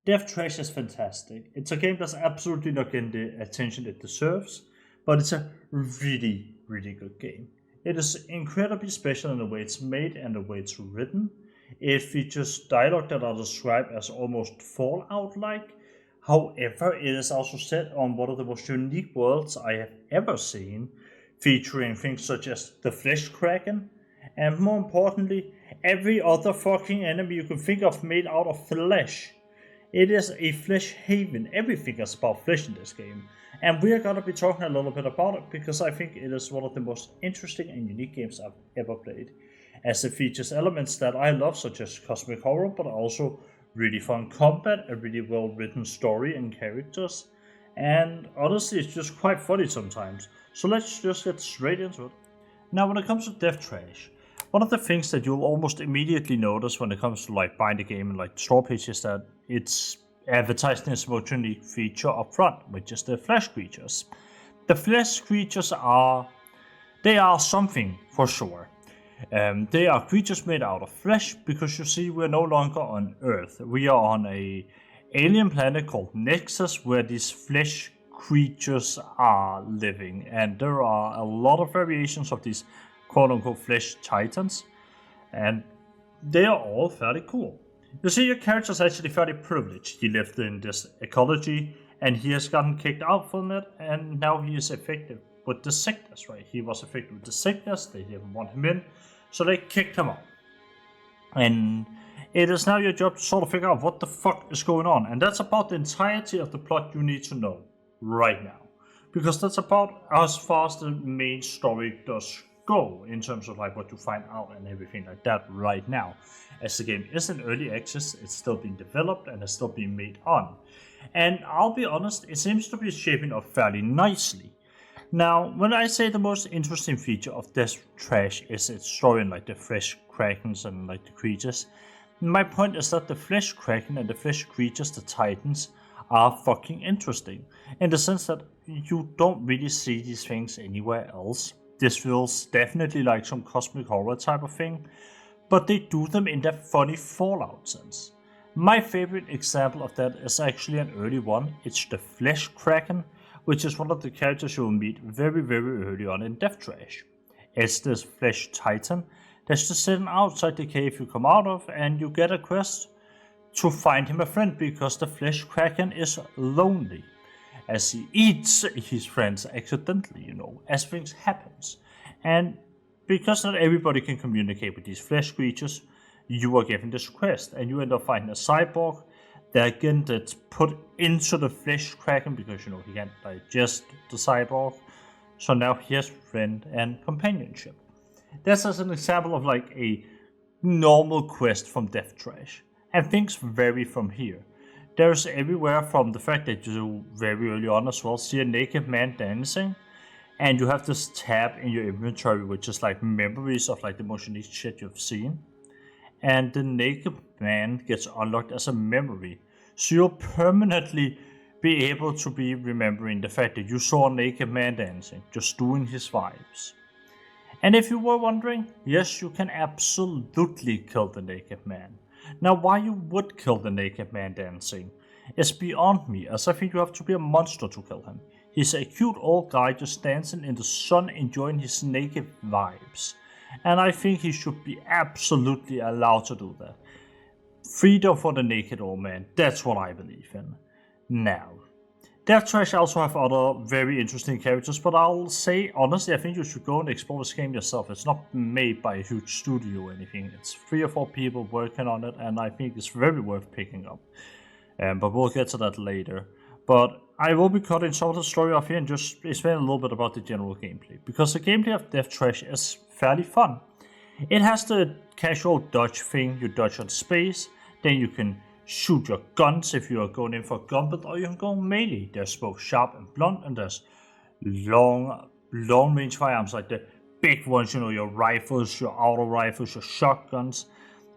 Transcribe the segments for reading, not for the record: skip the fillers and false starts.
Death Trash is fantastic. It's a game that's absolutely not getting the attention it deserves, but it's a really, really good game. It is incredibly special in the way it's made and the way it's written. It features dialogue that are described as almost Fallout like. However, it is also set on one of the most unique worlds I have ever seen, featuring things such as the Flesh Kraken, and more importantly, every other fucking enemy you can think of made out of flesh. It is a flesh haven. Everything is about flesh in this game. And we are going to be talking a little bit about it because I think it is one of the most interesting and unique games I've ever played. As it features elements that I love, such as cosmic horror, but also really fun combat, a really well written story and characters. And honestly, it's just quite funny sometimes. So let's just get straight into it. Now, when it comes to Death Trash, one of the things that you'll almost immediately notice when it comes to like buying the game and like store page is that it's advertising its most unique feature up front, which is the flesh creatures. The flesh creatures are something for sure. They are creatures made out of flesh because you see we're no longer on Earth. We are on a alien planet called Nexus where these flesh creatures are living, and there are a lot of variations of these quote-unquote flesh titans, and they are all fairly cool. You see, your character is actually fairly privileged. He lived in this ecology, and he has gotten kicked out from it, and now he is affected with the sickness, right? He was affected with the sickness, they didn't want him in, so they kicked him out. And it is now your job to sort of figure out what the fuck is going on, and that's about the entirety of the plot you need to know right now. Because that's about as far as the main story does go in terms of like what you find out and everything like that right now. As the game is in early access, it's still being developed and it's still being made on. And I'll be honest, it seems to be shaping up fairly nicely. Now, when I say the most interesting feature of Death Trash is its story and like the flesh krakens and like the creatures, my point is that the flesh kraken and the flesh creatures, the titans, are fucking interesting in the sense that you don't really see these things anywhere else. This feels definitely like some cosmic horror type of thing, but they do them in that funny Fallout sense. My favorite example of that is actually an early one. It's the Flesh Kraken, which is one of the characters you will meet very, very early on in Death Trash. It's this Flesh Titan that's just sitting outside the cave you come out of, and you get a quest to find him a friend because the Flesh Kraken is lonely, as he eats his friends accidentally, as things happens. And because not everybody can communicate with these flesh creatures, you are given this quest, and you end up finding a cyborg that again that's put into the Flesh Kraken because he can't digest the cyborg. So now he has friend and companionship. That's as an example of like a normal quest from Death Trash. And things vary from here. There's everywhere from the fact that you very early on as well see a naked man dancing, and you have this tab in your inventory which is like memories of like the most unique shit you've seen. And the naked man gets unlocked as a memory. So you'll permanently be able to be remembering the fact that you saw a naked man dancing, just doing his vibes. And if you were wondering, yes, you can absolutely kill the naked man. Now, why you would kill the naked man dancing is beyond me, as I think you have to be a monster to kill him. He's a cute old guy just dancing in the sun enjoying his naked vibes. And I think he should be absolutely allowed to do that. Freedom for the naked old man, that's what I believe in. Now, Death Trash also have other very interesting characters, but I'll say honestly, I think you should go and explore this game yourself. It's not made by a huge studio or anything. It's 3 or 4 people working on it, and I think it's very worth picking up. But we'll get to that later. But I will be cutting some of the story off here and just explain a little bit about the general gameplay, because the gameplay of Death Trash is fairly fun. It has the casual dodge thing. You dodge on space, then you can shoot your guns if you are going in for combat, or you can go melee. There's both sharp and blunt, and there's long range firearms like the big ones, your rifles, your auto rifles, your shotguns.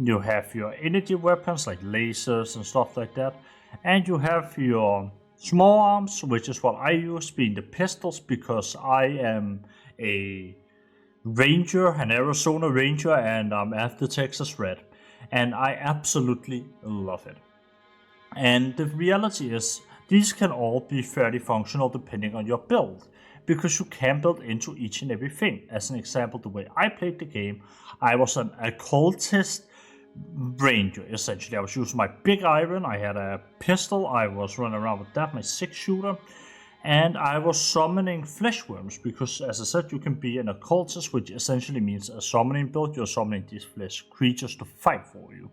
You have your energy weapons like lasers and stuff like that, and you have your small arms, which is what I use, being the pistols, because I am a ranger, an Arizona ranger, and I'm after Texas Red. And I absolutely love it. And the reality is, these can all be fairly functional depending on your build, because you can build into each and every thing. As an example, the way I played the game, I was an occultist ranger, essentially. I was using my big iron, I had a pistol, I was running around with that, my 6-shooter, and I was summoning flesh worms, because as I said, you can be an occultist, which essentially means a summoning build. You're summoning these flesh creatures to fight for you.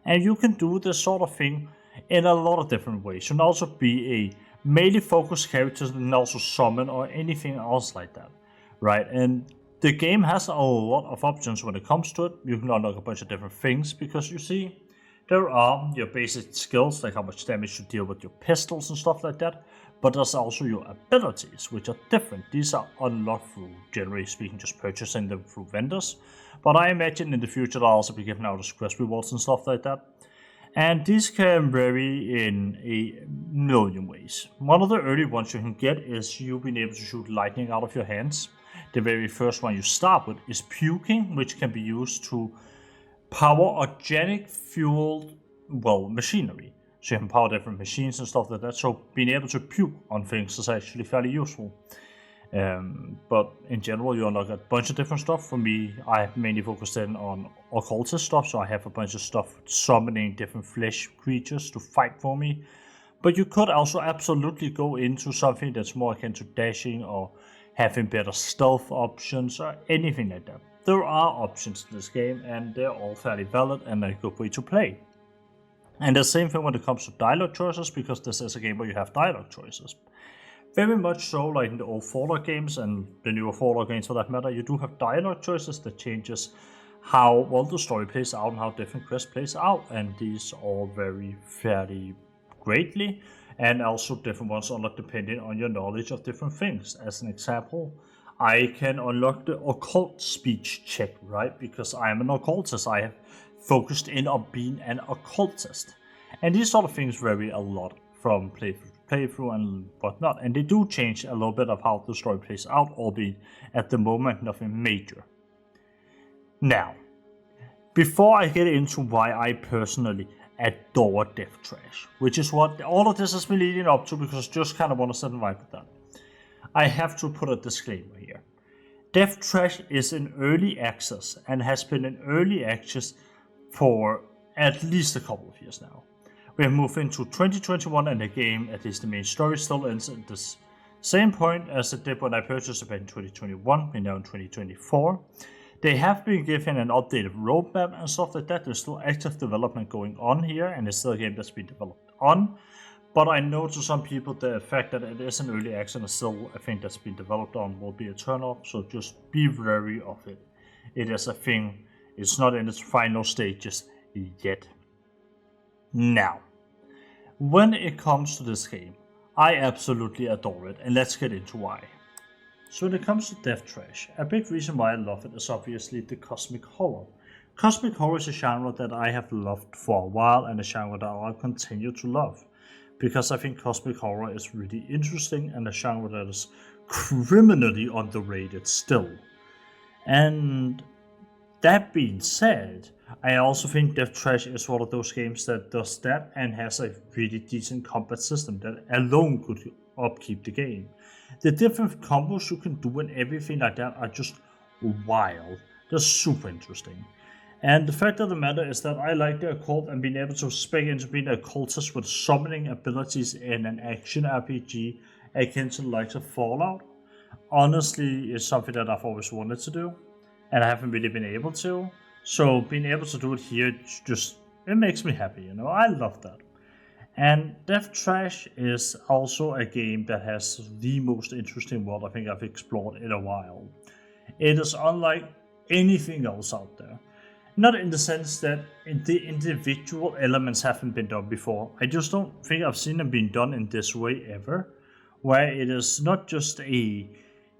And you can do this sort of thing in a lot of different ways. You can also be a melee focused character and also summon or anything else like that, right? And the game has a lot of options when it comes to it. You can unlock a bunch of different things, because you see, there are your basic skills, like how much damage you deal with your pistols and stuff like that, but there's also your abilities, which are different. These are unlocked through, generally speaking, just purchasing them through vendors, but I imagine in the future they'll also be given out as quest rewards and stuff like that. And these can vary in a million ways. One of the early ones you can get is you being able to shoot lightning out of your hands. The very first one you start with is puking, which can be used to power organic fueled, machinery. So you can power different machines and stuff like that. So being able to puke on things is actually fairly useful. But in general, you unlock a bunch of different stuff. For me, I have mainly focused in on occultist stuff, so I have a bunch of stuff summoning different flesh creatures to fight for me. But you could also absolutely go into something that's more akin to dashing or having better stealth options or anything like that. There are options in this game, and they're all fairly valid and a good way to play. And the same thing when it comes to dialogue choices, because this is a game where you have dialogue choices. Very much so, like in the old Fallout games and the newer Fallout games for that matter, you do have dialogue choices that changes how well the story plays out and how different quests plays out, and these all vary fairly greatly, and also different ones unlock depending on your knowledge of different things. As an example, I can unlock the occult speech check, right? Because I am an occultist, I have focused in on being an occultist. And these sort of things vary a lot from playthrough and whatnot, and they do change a little bit of how the story plays out, albeit at the moment nothing major. Now, before I get into why I personally adore Death Trash, which is what all of this has been leading up to, because I just kind of want to set and vibe with that, I have to put a disclaimer here. Death Trash is in early access and has been in early access for at least a couple of years now. We have moved into 2021 and the game, at least the main story, still ends at the same point as it did when I purchased it back in 2021. We're now in 2024. They have been given an updated roadmap and stuff like that. There's still active development going on here, and it's still a game that's been developed on. But I know to some people the fact that it is an early access and still a thing that's been developed on will be a turn off, so just be wary of it. It is a thing, it's not in its final stages yet. Now, when it comes to this game, I absolutely adore it, and let's get into why. So when it comes to Death Trash, a big reason why I love it is obviously the cosmic horror. Cosmic horror is a genre that I have loved for a while, and a genre that I'll continue to love, because I think cosmic horror is really interesting and a genre that is criminally underrated still. And that being said, I also think Death Trash is one of those games that does that and has a really decent combat system that alone could upkeep the game. The different combos you can do and everything like that are just wild. They're super interesting. And the fact of the matter is that I like the occult, and being able to spec into being an occultist with summoning abilities in an action RPG akin to the likes of Fallout, honestly is something that I've always wanted to do, and I haven't really been able to. So being able to do it here, it makes me happy, I love that. And Death Trash is also a game that has the most interesting world I think I've explored in a while. It is unlike anything else out there. Not in the sense that the individual elements haven't been done before. I just don't think I've seen them being done in this way ever, where it is not just a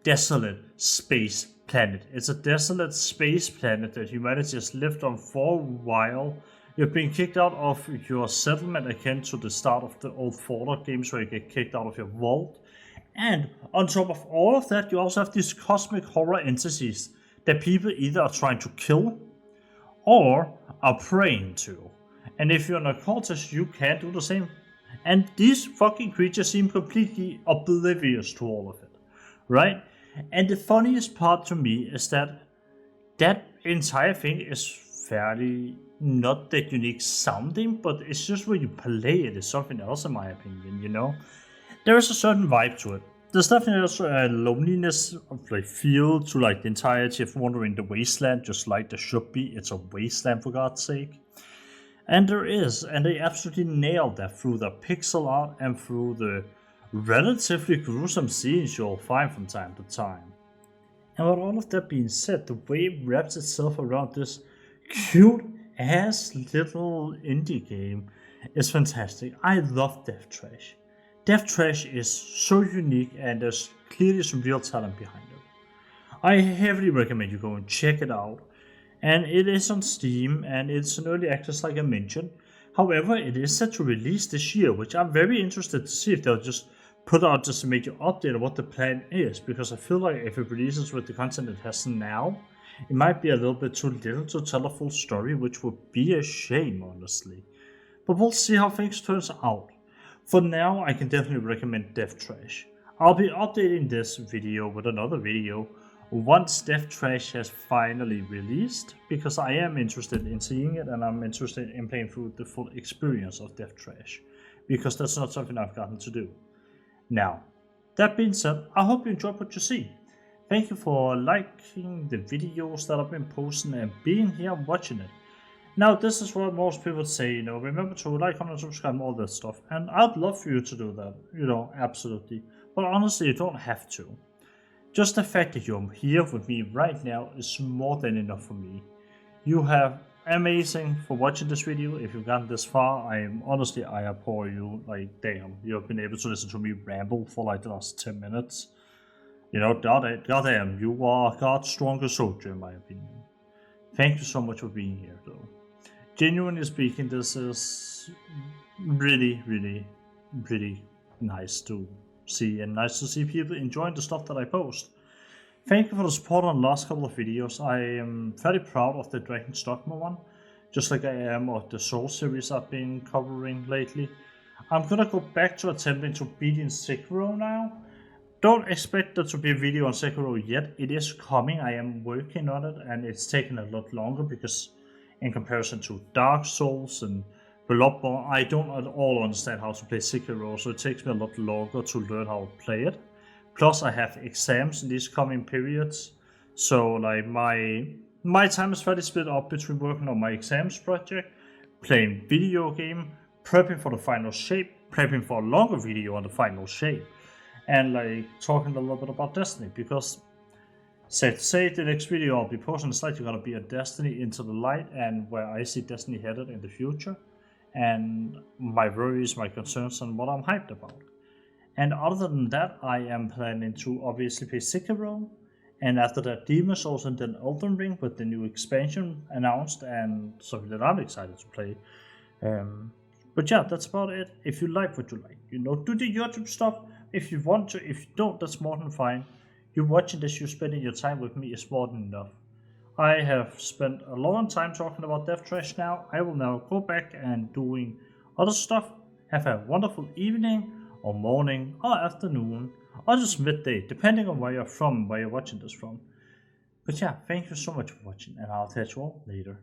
desolate space planet. It's a desolate space planet that humanity has lived on for a while. You've been kicked out of your settlement akin to the start of the old Fallout games where you get kicked out of your vault. And on top of all of that, you also have these cosmic horror entities that people either are trying to kill or are praying to. And if you're an occultist, you can do the same. And these fucking creatures seem completely oblivious to all of it, right? And the funniest part to me is that entire thing is fairly not that unique sounding, but it's just when you play it is something else, in my opinion. There is a certain vibe to it. There's definitely also a loneliness of like feel to like the entirety of Wandering the Wasteland, just like there should be. It's a wasteland for God's sake. And there is, and they absolutely nailed that through the pixel art and through the relatively gruesome scenes you'll find from time to time. And with all of that being said, the way it wraps itself around this cute ass little indie game is fantastic. I love Death Trash. Death Trash is so unique and there's clearly some real talent behind it. I heavily recommend you go and check it out. And it is on Steam and it's an early access like I mentioned. However, it is set to release this year, which I'm very interested to see if they'll just put out just a major update of what the plan is, because I feel like if it releases with the content it has now, it might be a little bit too little to tell a full story, which would be a shame, honestly. But we'll see how things turns out. For now, I can definitely recommend Death Trash. I'll be updating this video with another video once Death Trash has finally released, because I am interested in seeing it and I'm interested in playing through the full experience of Death Trash, because that's not something I've gotten to do. Now, that being said, I hope you enjoyed what you see. Thank you for liking the videos that I've been posting and being here watching it. Now, this is what most people say, remember to like, comment, subscribe, and all that stuff. And I'd love for you to do that, absolutely. But honestly, you don't have to. Just the fact that you're here with me right now is more than enough for me. You have amazing for watching this video. If you've gotten this far, I applaud you. Like, damn, you have been able to listen to me ramble for like the last 10 minutes. Goddamn, you are God's strongest soldier, in my opinion. Thank you so much for being here, though. Genuinely speaking, this is really, really, really nice to see, and nice to see people enjoying the stuff that I post. Thank you for the support on the last couple of videos. I am very proud of the Dragon's Dogma one, just like I am of the Soul series I've been covering lately. I'm gonna go back to attempting to beat in Sekiro now. Don't expect there to be a video on Sekiro yet. It is coming, I am working on it, and it's taking a lot longer because in comparison to Dark Souls and Bloodborne, I don't at all understand how to play Sekiro, so it takes me a lot longer to learn how to play it. Plus, I have exams in these coming periods, so like my time is fairly split up between working on my exams project, playing video game, prepping for the final shape, prepping for a longer video on the final shape, and like talking a little bit about Destiny, because say the next video I'll be posting is likely gonna be a Destiny Into the Light and where I see Destiny headed in the future, and my worries, my concerns, and what I'm hyped about. And other than that, I am planning to obviously play Sekiro, and after that Demon's Souls and then Elden Ring with the new expansion announced, and something that I'm excited to play. But yeah, that's about it. If you like what you like, do the YouTube stuff. If you want to, if you don't, that's more than fine. You watching this, you spending your time with me is more than enough. I have spent a long time talking about Death Trash now. I will now go back and doing other stuff. Have a wonderful evening, or morning, or afternoon, or just midday, depending on where you're from, where you're watching this from. But yeah, thank you so much for watching, and I'll catch you all later.